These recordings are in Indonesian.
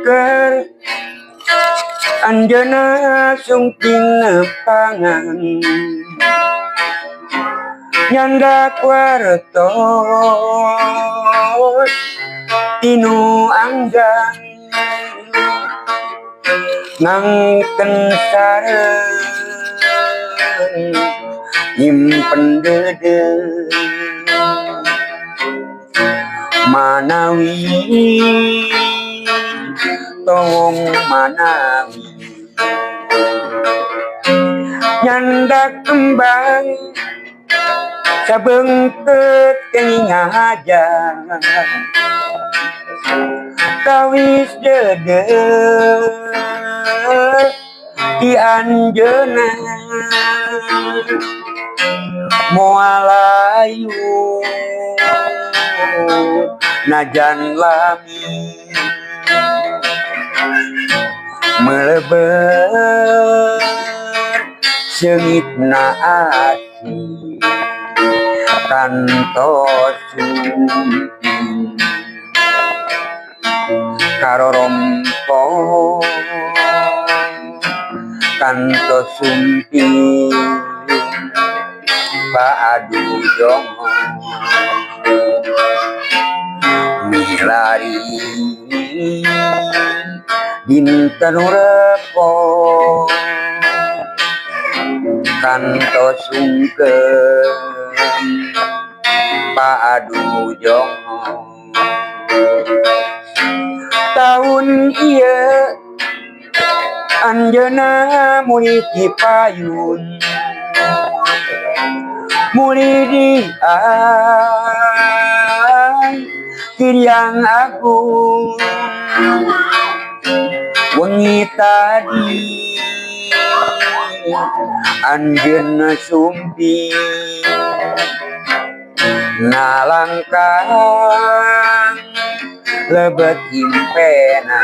pengker anjeunna sungking nepangan nyandak wartos tinu anggan ngangken sareng nyimpen dede manawi tong manawi nyandak kembang sabeungkeut kenging aja kawis dede di anjeunna moal ayu najan lami meleber seungitna ati kantos sumpi karorompo kantos sumpi baadu jongo milari dinten repo kantos sungkeun baadu jongo tahun ieu anjeunna muli dipayun muli dian Kiryang Agung wengi tadi anjeunna sumpi nalangkang lebet impena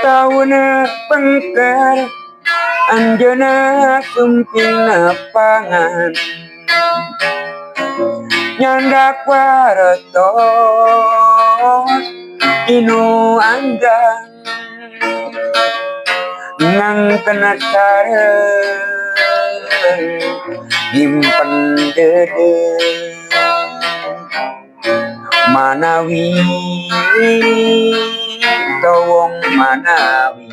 tahun pengker anjeunna sumping nepangan nyandak wartos tinu anggan ngangken sareng nyimpen dede manawi towong manawi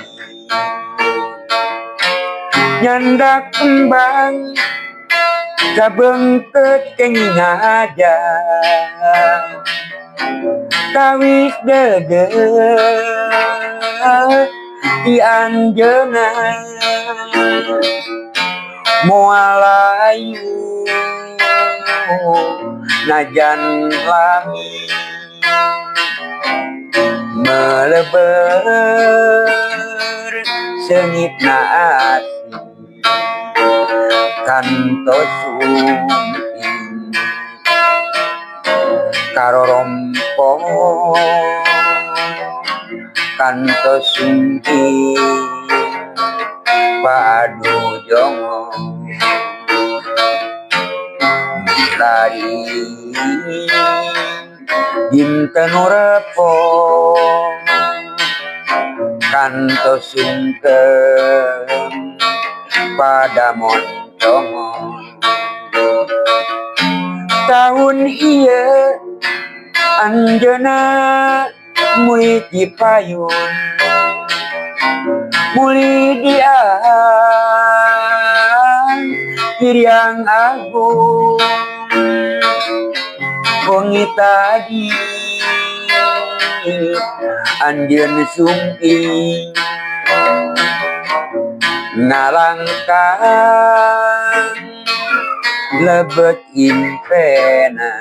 nyandak kembang sabeungkeut kenging aja kawis dede di anjeunna moal ayu najan lami meleber seungitna ati kantos sumpi karorompo kantos sumpi baadu jongo milari dinten repo kantos sungkeun pada moncongo tahun ieu anjeunna muli dipayun muli dian Kiryang Agung wengi tadi anjeun sumpi nalangkang lebet impena